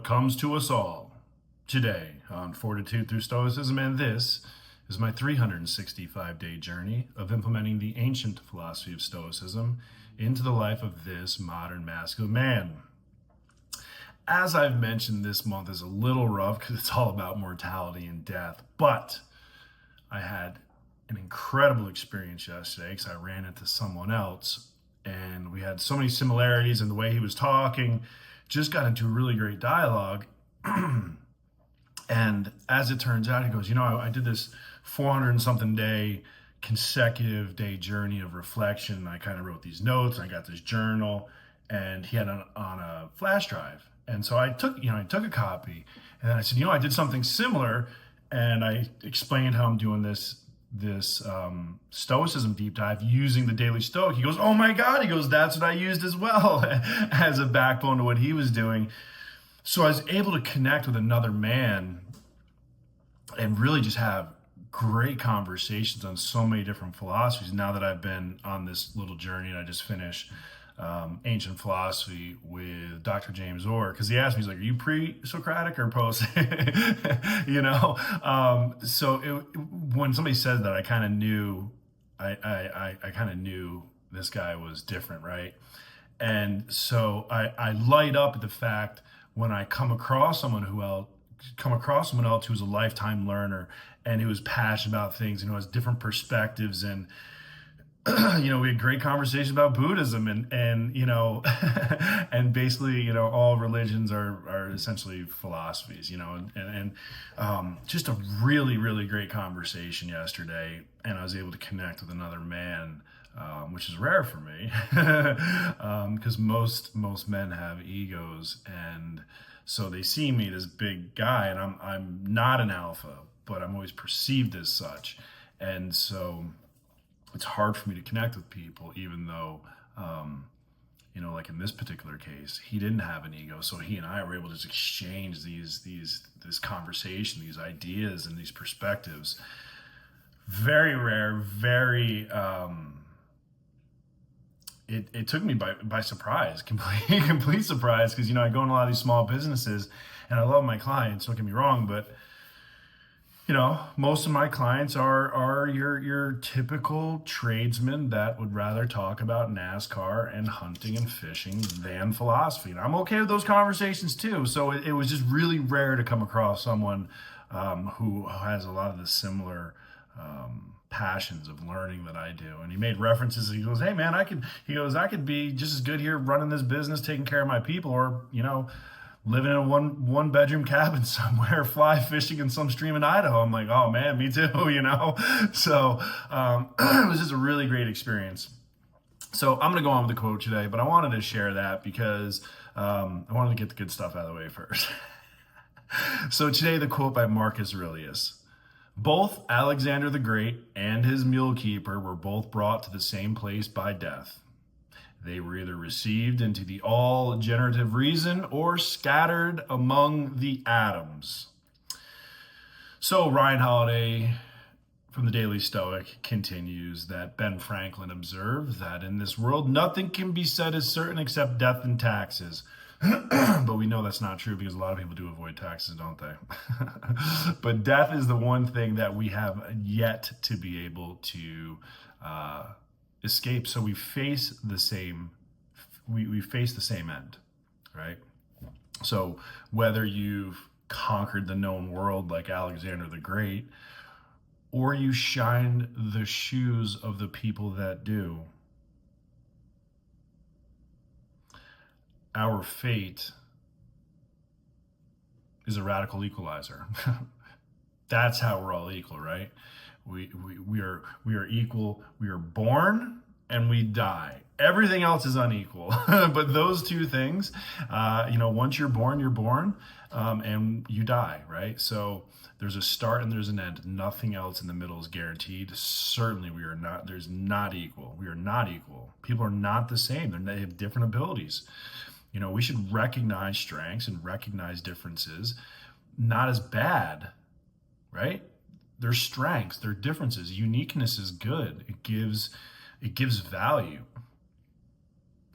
comes to us all today on Fortitude through Stoicism, and this is my 365-day journey of implementing the ancient philosophy of Stoicism into the life of this modern masculine man. As I've mentioned, this month is a little rough because it's all about mortality and death, but I had an incredible experience yesterday because I ran into someone else and we had so many similarities in the way he was talking, just got into a really great dialogue. And as it turns out, he goes, I did this 400 and something day consecutive day journey of reflection. I kind of wrote these notes. I got this journal, and he had it on a flash drive. And so I took a copy, and then I said, I did something similar, and I explained how I'm doing this Stoicism deep dive using the Daily Stoic. He goes, oh my God, he goes, that's what I used as well as a backbone to what he was doing. So I was able to connect with another man and really just have great conversations on so many different philosophies now that I've been on this little journey. And I just finished ancient philosophy with Dr. James Orr, because he asked me, he's like, are you pre-Socratic or post? So when somebody said that, I kind of knew, I kind of knew this guy was different, right? And so I light up at the fact when I come across someone else who's a lifetime learner and who is passionate about things and who has different perspectives. And we had great conversations about Buddhism and and basically, all religions are essentially philosophies, and just a really, really great conversation yesterday. And I was able to connect with another man, which is rare for me, because most men have egos, and so they see me, this big guy, and I'm not an alpha, but I'm always perceived as such, and so it's hard for me to connect with people, even though, like in this particular case, he didn't have an ego. So he and I were able to just exchange this conversation, these ideas and these perspectives. Very rare, very, it took me by surprise, complete surprise. Cause I go in a lot of these small businesses and I love my clients, don't get me wrong, but most of my clients are your typical tradesmen that would rather talk about NASCAR and hunting and fishing than philosophy. And I'm okay with those conversations too. So it was just really rare to come across someone who has a lot of the similar passions of learning that I do. And he made references. He goes, hey man, I could be just as good here running this business, taking care of my people, or, living in a one bedroom cabin somewhere, fly fishing in some stream in Idaho. I'm like, oh man, me too, So it was just a really great experience. So I'm going to go on with the quote today, but I wanted to share that because I wanted to get the good stuff out of the way first. So today, the quote by Marcus Aurelius. Both Alexander the Great and his mule-keeper were both brought to the same place by death. They were either received into the all-generative reason or scattered among the atoms. So Ryan Holiday from the Daily Stoic continues that Ben Franklin observed that in this world, nothing can be said as certain except death and taxes. But we know that's not true because a lot of people do avoid taxes, don't they? But death is the one thing that we have yet to be able to escape. So we face the same end, right? So whether you've conquered the known world like Alexander the Great, or you shine the shoes of the people that do, our fate is a radical equalizer. That's how we're all equal, right? We are equal. We are born and we die. Everything else is unequal. But those two things, once you're born, and you die, right? So there's a start and there's an end. Nothing else in the middle is guaranteed. Certainly we are not, there's not equal. We are not equal. People are not the same. They have different abilities. We should recognize strengths and recognize differences, not as bad, right? Their strengths, their differences. Uniqueness is good. It gives value.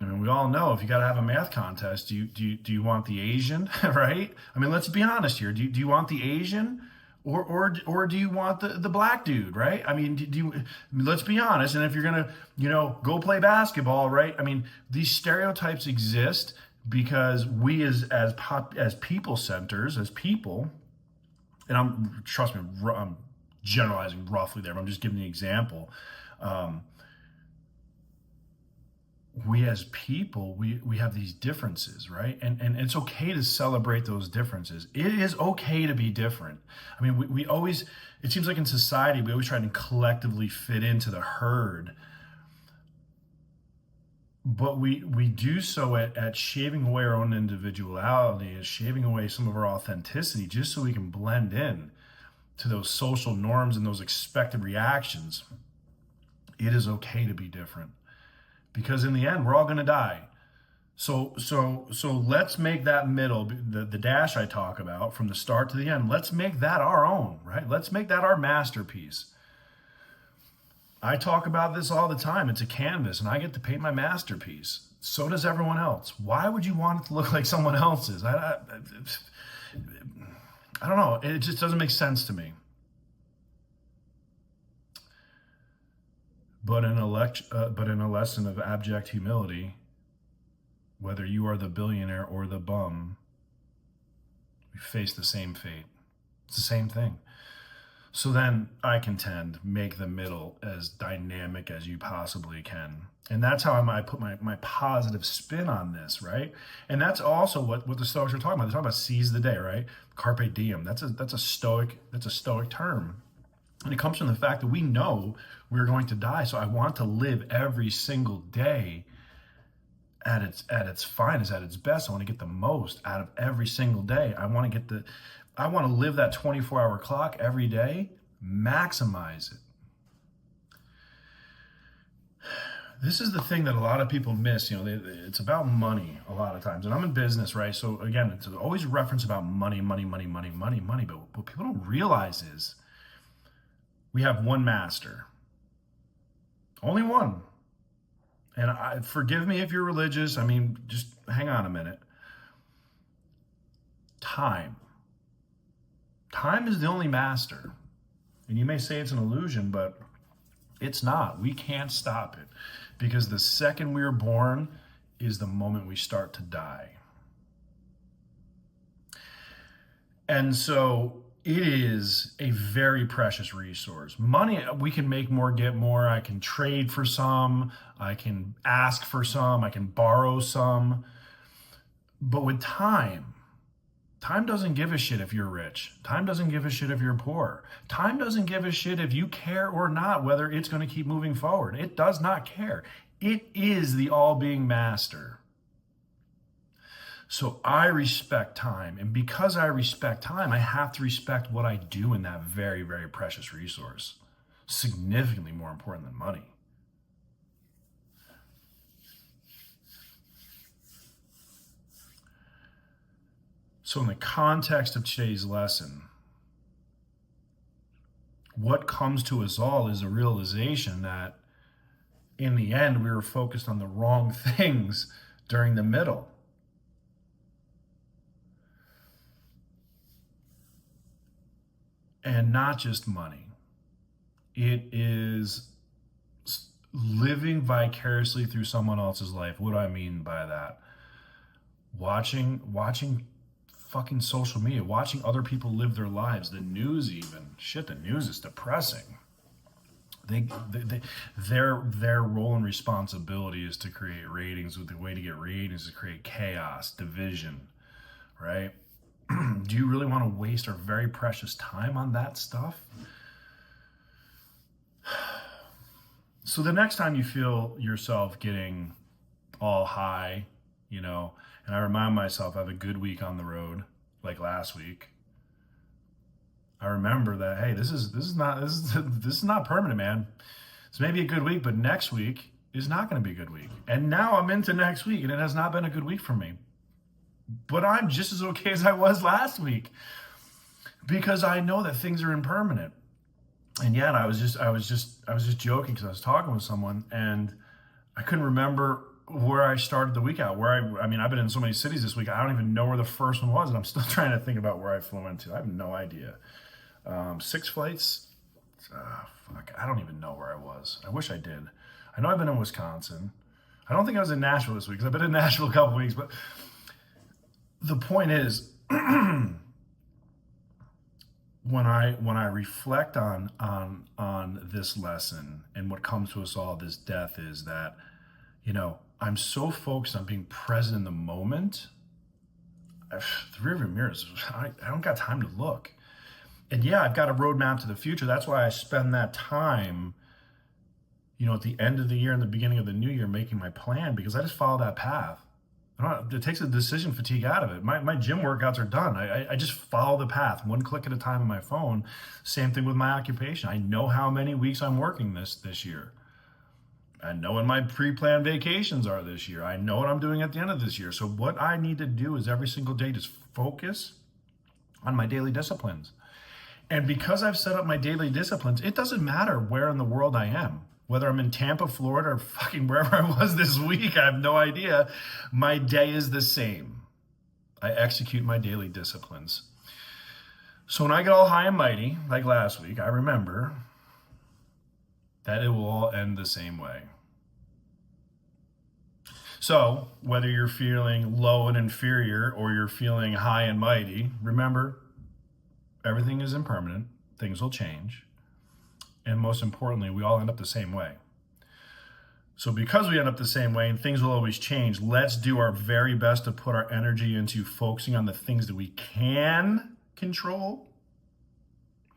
I mean, we all know if you got to have a math contest, do you want the Asian, right? I mean, let's be honest here. Do you want the Asian, or do you want the black dude, right? I mean, let's be honest. And if you're gonna, go play basketball, right? I mean, these stereotypes exist because we as people centers, as people, and trust me, I'm generalizing roughly there, but I'm just giving you an example. We as people, we have these differences, right? And it's okay to celebrate those differences. It is okay to be different. I mean, we always, it seems like in society, we always try to collectively fit into the herd. But we do so at shaving away our own individuality, at shaving away some of our authenticity, just so we can blend in to those social norms and those expected reactions. It is okay to be different. Because in the end, we're all going to die. So let's make that middle, the dash I talk about, from the start to the end, let's make that our own, right? Let's make that our masterpiece. I talk about this all the time. It's a canvas, and I get to paint my masterpiece. So does everyone else. Why would you want it to look like someone else's? I don't know. It just doesn't make sense to me. But in a lesson of abject humility, whether you are the billionaire or the bum, we face the same fate. It's the same thing. So then I contend, make the middle as dynamic as you possibly can. And that's how I put my positive spin on this, right? And that's also what the Stoics are talking about. They're talking about seize the day, right? Carpe diem. That's a Stoic term. And it comes from the fact that we know we're going to die. So I want to live every single day at its finest, at its best. I want to get the most out of every single day. I want to live that 24-hour clock every day, maximize it. This is the thing that a lot of people miss. It's about money a lot of times. And I'm in business, right? So again, it's always a reference about money. But what people don't realize is we have one master. Only one. And forgive me if you're religious. I mean, just hang on a minute. Time. Time is the only master. And you may say it's an illusion, but it's not. We can't stop it. Because the second we are born is the moment we start to die. And so it is a very precious resource. Money, we can make more, get more. I can trade for some. I can ask for some. I can borrow some. But with time doesn't give a shit if you're rich. Time doesn't give a shit if you're poor. Time doesn't give a shit if you care or not whether it's going to keep moving forward. It does not care. It is the all-being master. So I respect time. And because I respect time, I have to respect what I do in that very, very precious resource. Significantly more important than money. So in the context of today's lesson, what comes to us all is a realization that in the end, we were focused on the wrong things during the middle. And not just money. It is living vicariously through someone else's life. What do I mean by that? Watching fucking social media, watching other people live their lives, the news even. Shit, the news is depressing. Their role and responsibility is to create ratings. The way to get ratings is to create chaos, division, right? Do you really want to waste our very precious time on that stuff? So the next time you feel yourself getting all high, and I remind myself I have a good week on the road, like last week. I remember that, hey, this is not permanent, man. It's maybe a good week, but next week is not going to be a good week. And now I'm into next week, and it has not been a good week for me. But I'm just as okay as I was last week because I know that things are impermanent. And yet I was just joking because I was talking with someone and I couldn't remember where I started the week out. I mean, I've been in so many cities this week. I don't even know where the first one was, and I'm still trying to think about where I flew into. I have no idea. 6 flights. Fuck, I don't even know where I was. I wish I did. I know I've been in Wisconsin. I don't think I was in Nashville this week because I've been in Nashville a couple weeks. But the point is, when I reflect on this lesson and what comes to us all, this death, is that, I'm so focused on being present in the moment. The rearview mirrors, I don't got time to look. And yeah, I've got a roadmap to the future. That's why I spend that time, at the end of the year and the beginning of the new year, making my plan, because I just follow that path. It takes a decision fatigue out of it. My gym workouts are done. I just follow the path, one click at a time on my phone. Same thing with my occupation. I know how many weeks I'm working this year. I know when my pre-planned vacations are this year. I know what I'm doing at the end of this year. So what I need to do is every single day just focus on my daily disciplines. And because I've set up my daily disciplines, it doesn't matter where in the world I am. Whether I'm in Tampa, Florida, or fucking wherever I was this week, I have no idea. My day is the same. I execute my daily disciplines. So when I get all high and mighty, like last week, I remember that it will all end the same way. So whether you're feeling low and inferior or you're feeling high and mighty, remember, everything is impermanent. Things will change. And most importantly, we all end up the same way. So because we end up the same way and things will always change, let's do our very best to put our energy into focusing on the things that we can control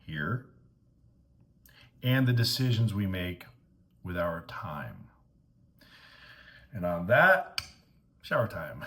here and the decisions we make with our time. And on that, shower time.